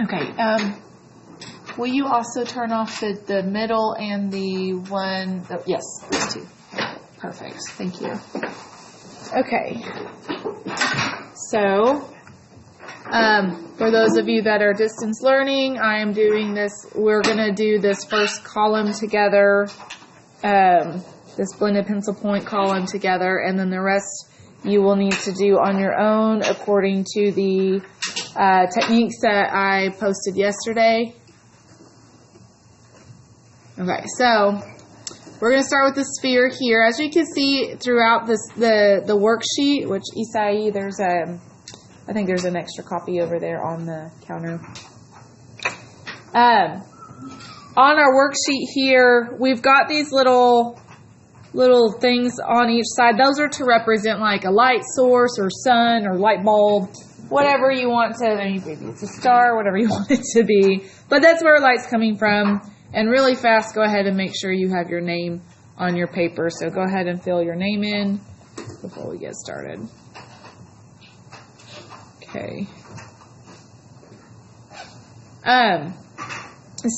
Okay, will you also turn off the middle and the one, oh, yes, those two. Perfect, thank you. Okay, so for those of you that are distance learning, I am doing this, we're going to do this first column together, this blended pencil point column together, and then the rest you will need to do on your own according to the techniques that I posted yesterday. Okay, so we're going to start with the sphere here. As you can see throughout this, the worksheet, which Isai, I think there's an extra copy over there on the counter. On our worksheet here, we've got these little things on each side. Those are to represent like a light source or sun or light bulb, whatever you want to, maybe it's a star, whatever you want it to be. But that's where light's coming from. And really fast, go ahead and make sure you have your name on your paper. So go ahead and fill your name in before we get started. Okay.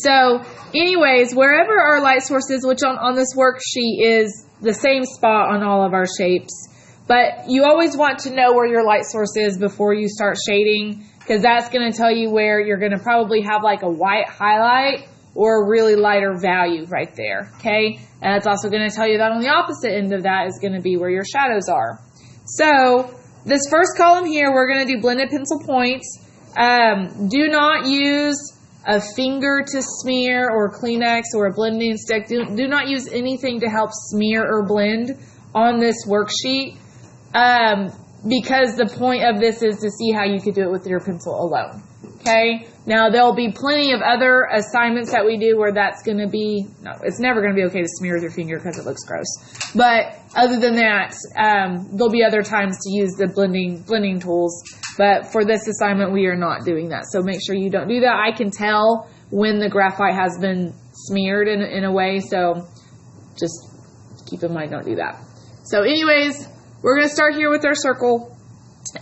So anyways, wherever our light source is, which on this worksheet is the same spot on all of our shapes, but you always want to know where your light source is before you start shading, because that's going to tell you where you're going to probably have like a white highlight or a really lighter value right there, okay? And it's also going to tell you that on the opposite end of that is going to be where your shadows are. So this first column here, we're going to do blended pencil points. Do not use a finger to smear or Kleenex or a blending stick. Do not use anything to help smear or blend on this worksheet, because the point of this is to see how you could do it with your pencil alone. Okay, now there'll be plenty of other assignments that we do where that's going to be, no, it's never going to be okay to smear with your finger because it looks gross. But other than that, there'll be other times to use the blending tools. But for this assignment, we are not doing that. So make sure you don't do that. I can tell when the graphite has been smeared in a way, so just keep in mind, don't do that. So anyways, we're going to start here with our circle.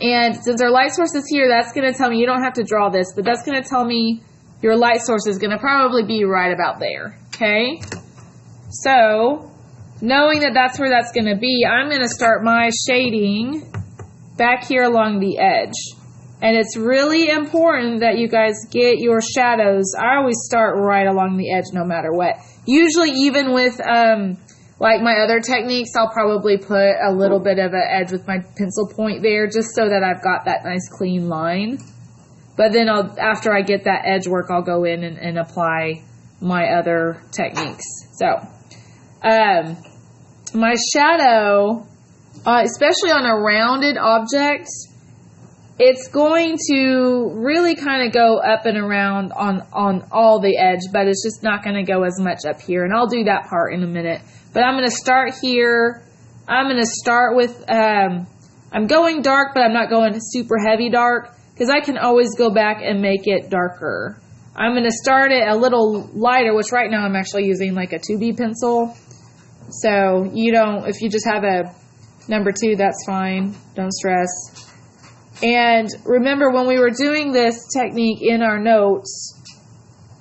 And since our light source is here, that's going to tell me, you don't have to draw this, but that's going to tell me your light source is going to probably be right about there, okay? So, knowing that that's where that's going to be, I'm going to start my shading back here along the edge. And it's really important that you guys get your shadows. I always start right along the edge no matter what. Usually even with like my other techniques, I'll probably put a little bit of an edge with my pencil point there just so that I've got that nice clean line. But then after I get that edge work, I'll go in and apply my other techniques. So, my shadow, especially on a rounded object, it's going to really kind of go up and around on all the edge, but it's just not going to go as much up here. And I'll do that part in a minute. But I'm going to start here. I'm going to start with, I'm going dark, but I'm not going super heavy dark, because I can always go back and make it darker. I'm going to start it a little lighter, which right now I'm actually using like a 2B pencil. So you don't, if you just have a number 2, that's fine. Don't stress. And remember, when we were doing this technique in our notes,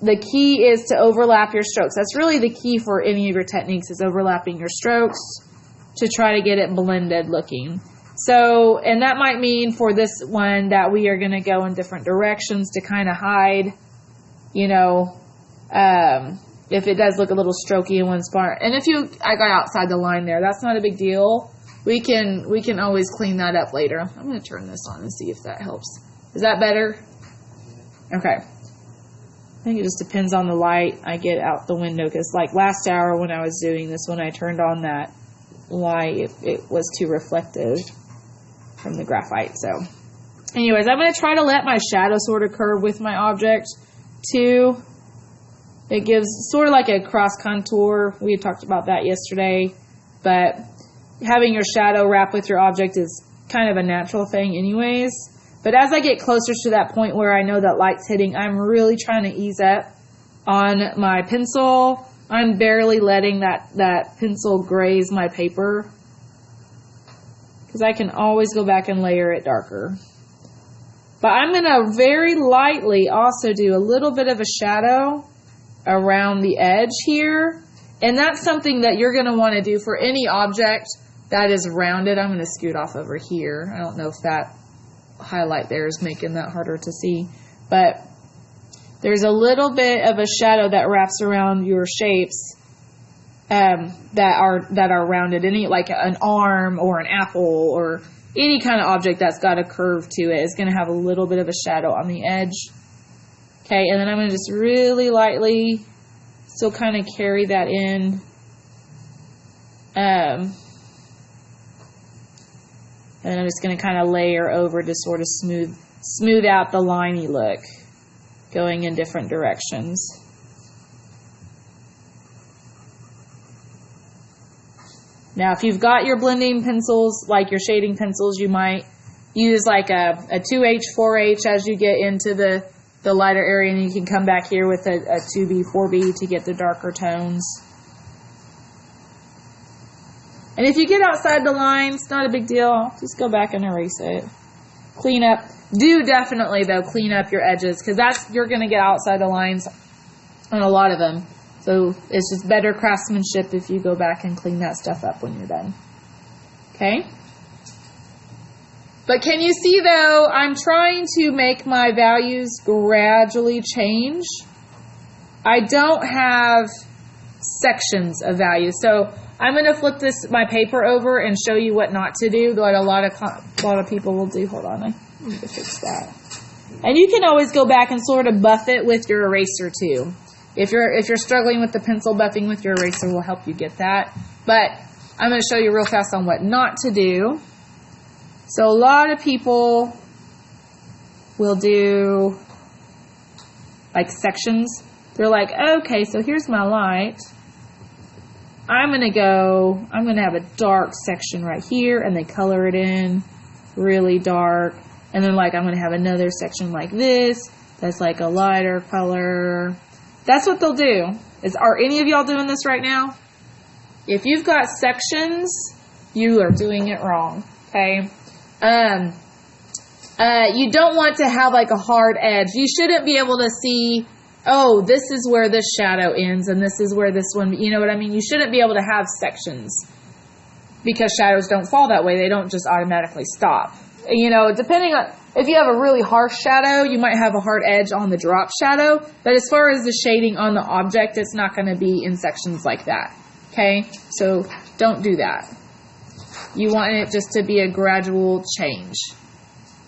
the key is to overlap your strokes. That's really the key for any of your techniques, is overlapping your strokes to try to get it blended looking. So, and that might mean for this one that we are going to go in different directions to kind of hide, you know, if it does look a little strokey in one spot. And if I got outside the line there, that's not a big deal. We can always clean that up later. I'm going to turn this on and see if that helps. Is that better? Okay. I think it just depends on the light I get out the window, because like last hour when I was doing this, when I turned on that light, it was too reflective from the graphite. So anyways, I'm going to try to let my shadow sort of curve with my object too. It gives sort of like a cross contour. We had talked about that yesterday, but having your shadow wrap with your object is kind of a natural thing anyways. But as I get closer to that point where I know that light's hitting, I'm really trying to ease up on my pencil. I'm barely letting that pencil graze my paper, because I can always go back and layer it darker. But I'm going to very lightly also do a little bit of a shadow around the edge here. And that's something that you're going to want to do for any object that is rounded. I'm going to scoot off over here. I don't know if that highlight there is making that harder to see. But there's a little bit of a shadow that wraps around your shapes that are rounded. Any, like an arm or an apple or any kind of object that's got a curve to it is going to have a little bit of a shadow on the edge. Okay, and then I'm going to just really lightly still kind of carry that in. And I'm just going to kind of layer over to sort of smooth out the liney look going in different directions. Now, if you've got your blending pencils, like your shading pencils, you might use like a 2H, 4H as you get into the lighter area, and you can come back here with a 2B, 4B to get the darker tones. And if you get outside the lines, not a big deal. Just go back and erase it. Clean up. Do definitely, though, clean up your edges, because you're going to get outside the lines on a lot of them. So it's just better craftsmanship if you go back and clean that stuff up when you're done. Okay? But can you see, though, I'm trying to make my values gradually change. I don't have sections of values. So I'm going to flip my paper over and show you what not to do, what a lot of people will do. Hold on, I need to fix that. And you can always go back and sort of buff it with your eraser too. If you're struggling with the pencil, buffing with your eraser will help you get that. But I'm going to show you real fast on what not to do. So a lot of people will do like sections. They're like, okay, so here's my light. I'm going to have a dark section right here, and they color it in really dark. And then like, I'm going to have another section like this that's like a lighter color. That's what they'll do. Are any of y'all doing this right now? If you've got sections, you are doing it wrong. Okay. You don't want to have like a hard edge. You shouldn't be able to see, oh, this is where this shadow ends and this is where this one, you know what I mean? You shouldn't be able to have sections because shadows don't fall that way. They don't just automatically stop. You know, depending on, if you have a really harsh shadow, you might have a hard edge on the drop shadow. But as far as the shading on the object, it's not going to be in sections like that. Okay? So don't do that. You want it just to be a gradual change.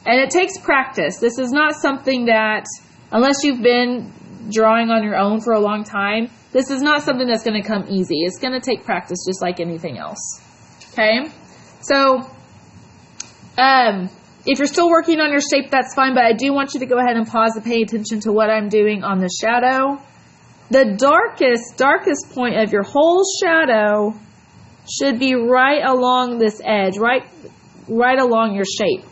And it takes practice. This is not something that, unless you've been drawing on your own for a long time, this is not something that's going to come easy. It's going to take practice just like anything else. Okay? So, if you're still working on your shape, that's fine, but I do want you to go ahead and pause and pay attention to what I'm doing on the shadow. The darkest point of your whole shadow should be right along this edge, right along your shape.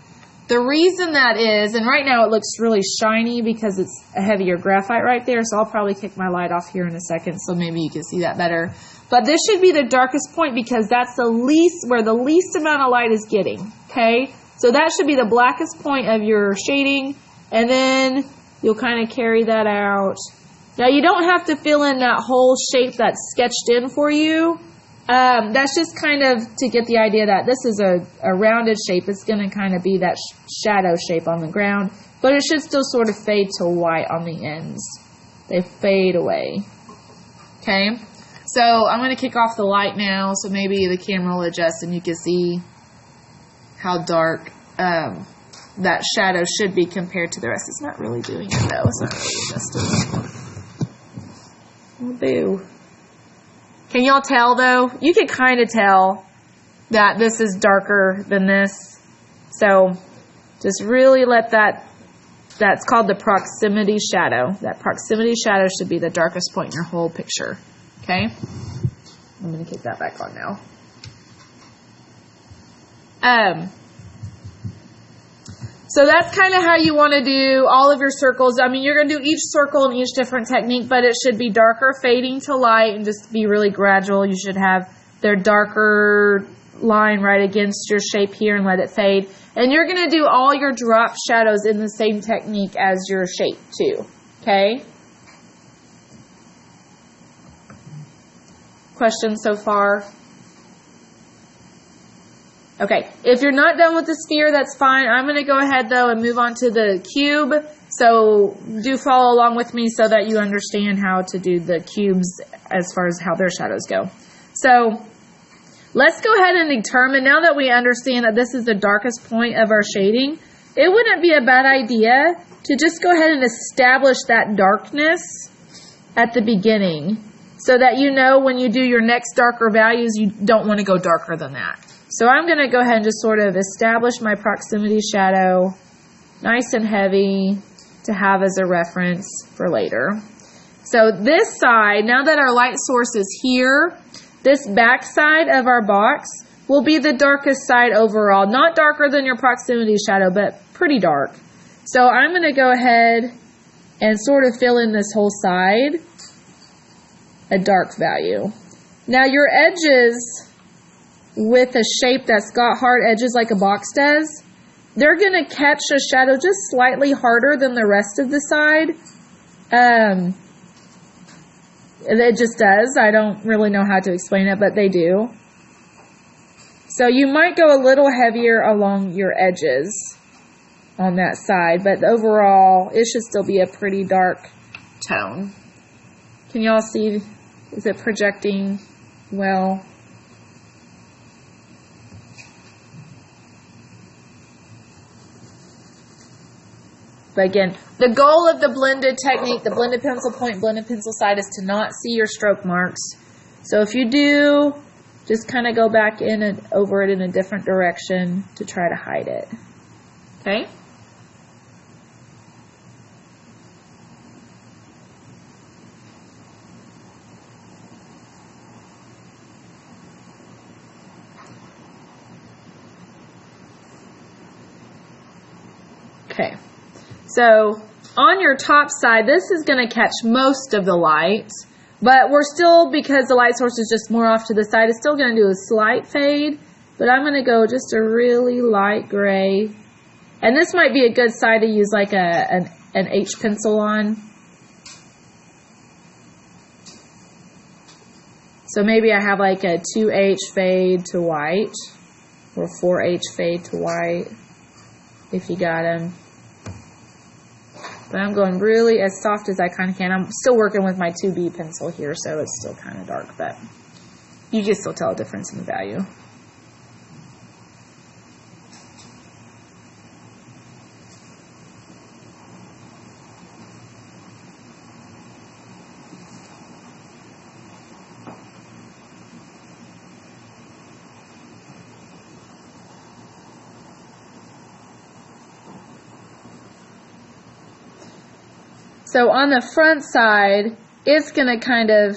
The reason that is, and right now it looks really shiny because it's a heavier graphite right there, so I'll probably kick my light off here in a second so maybe you can see that better. But this should be the darkest point because that's where the least amount of light is getting, okay? So that should be the blackest point of your shading, and then you'll kind of carry that out. Now you don't have to fill in that whole shape that's sketched in for you. That's just kind of to get the idea that this is a rounded shape. It's going to kind of be that shadow shape on the ground, but it should still sort of fade to white on the ends. They fade away. Okay, so I'm going to kick off the light now, so maybe the camera will adjust and you can see how dark that shadow should be compared to the rest. It's not really doing it though. It's not really adjusting. Oh, boo. Can y'all tell though? You can kind of tell that this is darker than this. So just really let that's called the proximity shadow. That proximity shadow should be the darkest point in your whole picture. Okay? I'm going to kick that back on now. So that's kind of how you want to do all of your circles. I mean, you're going to do each circle in each different technique, but it should be darker, fading to light, and just be really gradual. You should have their darker line right against your shape here and let it fade. And you're going to do all your drop shadows in the same technique as your shape too. Okay? Questions so far? Okay, if you're not done with the sphere, that's fine. I'm going to go ahead, though, and move on to the cube. So do follow along with me so that you understand how to do the cubes as far as how their shadows go. So let's go ahead and determine, now that we understand that this is the darkest point of our shading, it wouldn't be a bad idea to just go ahead and establish that darkness at the beginning so that you know when you do your next darker values, you don't want to go darker than that. So I'm going to go ahead and just sort of establish my proximity shadow nice and heavy to have as a reference for later. So this side, now that our light source is here, this back side of our box will be the darkest side overall. Not darker than your proximity shadow, but pretty dark. So I'm going to go ahead and sort of fill in this whole side a dark value. Now your edges with a shape that's got hard edges like a box does, they're going to catch a shadow just slightly harder than the rest of the side. It just does. I don't really know how to explain it, but they do. So you might go a little heavier along your edges on that side, but overall, it should still be a pretty dark tone. Can y'all see? Is it projecting well? But again, the goal of the blended technique, the blended pencil point, blended pencil side, is to not see your stroke marks. So if you do, just kind of go back in and over it in a different direction to try to hide it. Okay? Okay. So on your top side, this is going to catch most of the light, but we're still, because the light source is just more off to the side, it's still going to do a slight fade, but I'm going to go just a really light gray. And this might be a good side to use like an H pencil on. So maybe I have like a 2H fade to white, or 4H fade to white, if you got them. But I'm going really as soft as I kind of can. I'm still working with my 2B pencil here, so it's still kind of dark, but you can still tell a difference in the value. So on the front side, it's going to kind of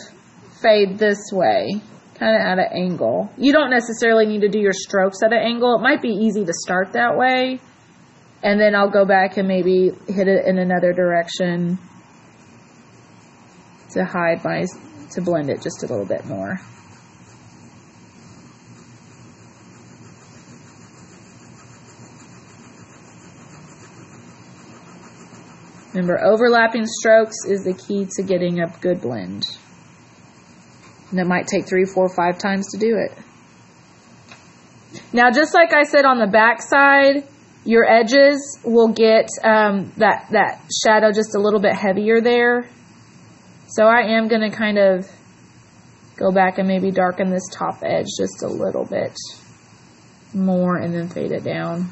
fade this way, kind of at an angle. You don't necessarily need to do your strokes at an angle. It might be easy to start that way, and then I'll go back and maybe hit it in another direction to to blend it just a little bit more. Remember, overlapping strokes is the key to getting a good blend. And it might take 3, 4, 5 times to do it. Now, just like I said on the back side, your edges will get that shadow just a little bit heavier there. So I am going to kind of go back and maybe darken this top edge just a little bit more and then fade it down.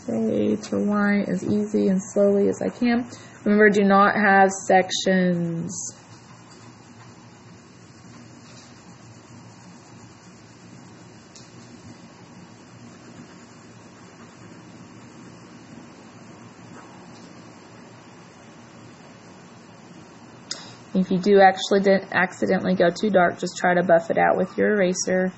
Fade to white as easy and slowly as I can. Remember, do not have sections. If you do actually accidentally go too dark, just try to buff it out with your eraser.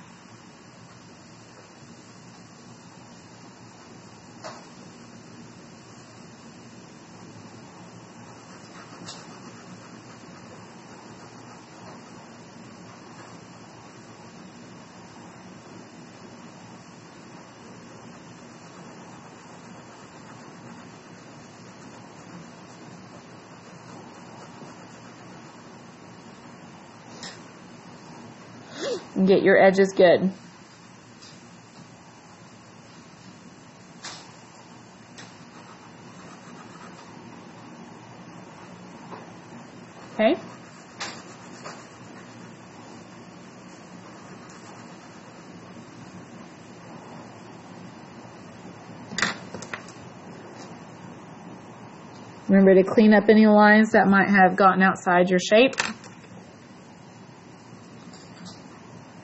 and get your edges good. Okay. Remember to clean up any lines that might have gotten outside your shape.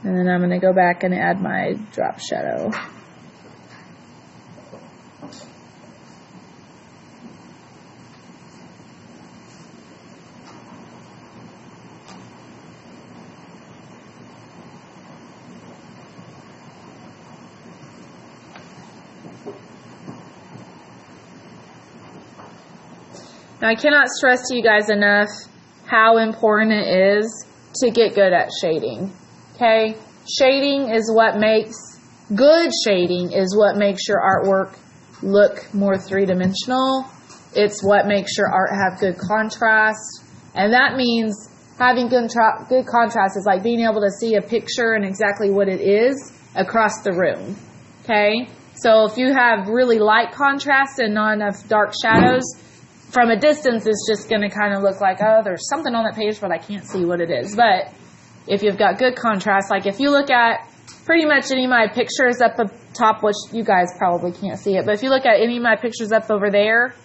And then I'm going to go back and add my drop shadow. Now, I cannot stress to you guys enough how important it is to get good at shading. Okay? Shading is what makes, good shading is what makes your artwork look more three-dimensional. It's what makes your art have good contrast. And that means having good contrast is like being able to see a picture and exactly what it is across the room. Okay? So if you have really light contrast and not enough dark shadows, from a distance, it's just going to kind of look like, oh, there's something on that page, but I can't see what it is. But if you've got good contrast, like if you look at pretty much any of my pictures up top, which you guys probably can't see it, but if you look at any of my pictures up over there,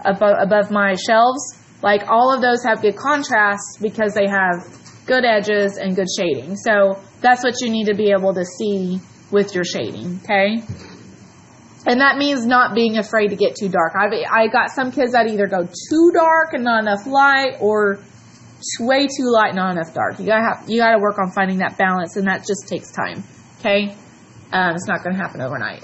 above my shelves, like all of those have good contrast because they have good edges and good shading. So that's what you need to be able to see with your shading, okay? And that means not being afraid to get too dark. I got some kids that either go too dark and not enough light, or way too light, not enough dark. You gotta work on finding that balance, and that just takes time. Okay, it's not gonna happen overnight.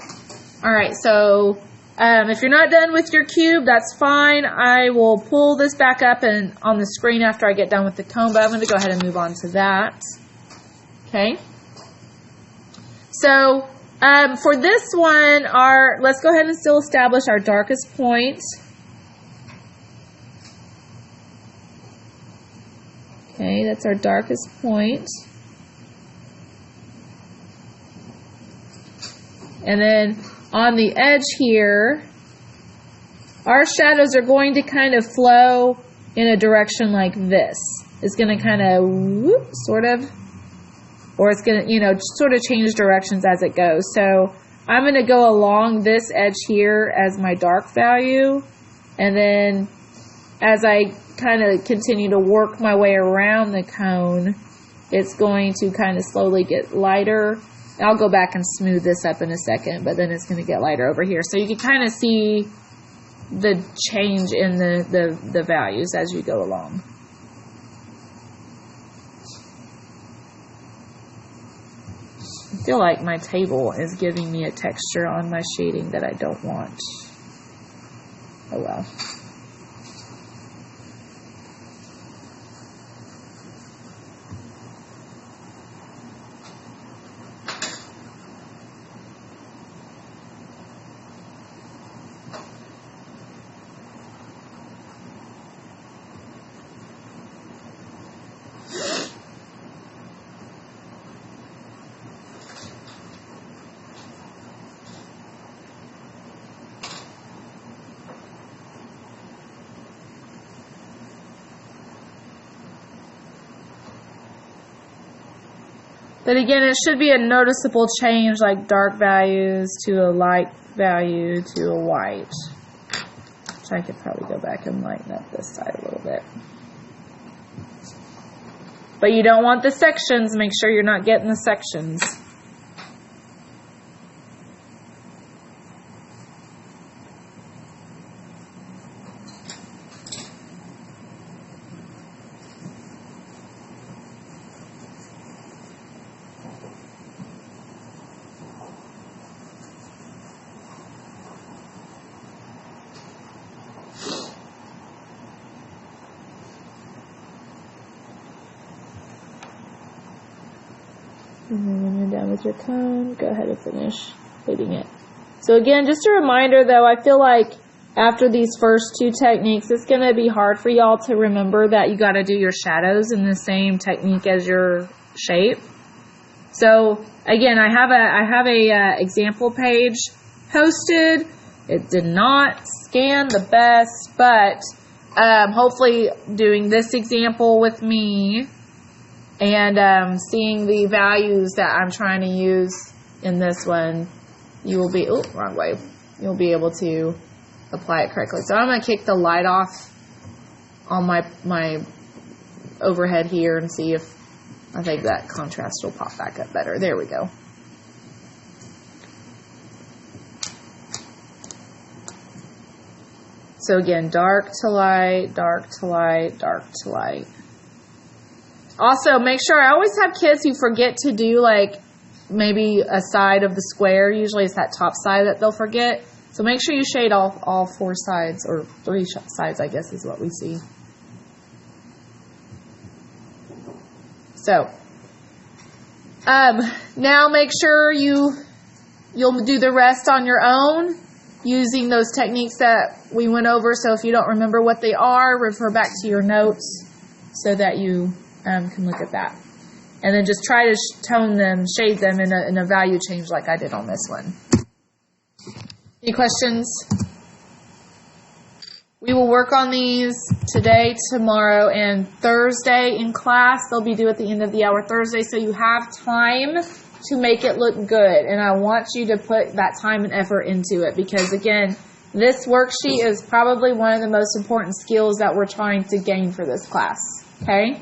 All right, so if you're not done with your cube, that's fine. I will pull this back up and on the screen after I get done with the cone. But I'm going to go ahead and move on to that. Okay. So. For this one, let's go ahead and still establish our darkest point. Okay, that's our darkest point. And then on the edge here, our shadows are going to kind of flow in a direction like this. It's going to kind of sort of, or it's going to, sort of change directions as it goes. So I'm going to go along this edge here as my dark value. And then as I kind of continue to work my way around the cone, it's going to kind of slowly get lighter. I'll go back and smooth this up in a second, but then it's going to get lighter over here. So you can kind of see the change in the values as you go along. I feel like my table is giving me a texture on my shading that I don't want. Oh well. But again, it should be a noticeable change, like dark values to a light value to a white. Which I could probably go back and lighten up this side a little bit. But you don't want the sections. Make sure you're not getting the sections. And then when you're done with your cone, go ahead and finish hitting it. So again, just a reminder though, I feel like after these first two techniques, it's going to be hard for y'all to remember that you got to do your shadows in the same technique as your shape. So again, I have a example page posted. It did not scan the best, but hopefully doing this example with me and seeing the values that I'm trying to use in this one, you will be, oh, wrong way. You'll be able to apply it correctly. So I'm going to kick the light off on my overhead here and see if I think that contrast will pop back up better. There we go. So again, dark to light, dark to light, dark to light. Also, make sure, I always have kids who forget to do like maybe a side of the square. Usually it's that top side that they'll forget. So make sure you shade all four sides, or three sides, I guess is what we see. So, now make sure you'll do the rest on your own using those techniques that we went over. So if you don't remember what they are, refer back to your notes so that you can look at that. And then just try to tone them, shade them in a value change like I did on this one. Any questions? We will work on these today, tomorrow, and Thursday in class. They'll be due at the end of the hour Thursday, so you have time to make it look good. And I want you to put that time and effort into it because, again, this worksheet is probably one of the most important skills that we're trying to gain for this class. Okay?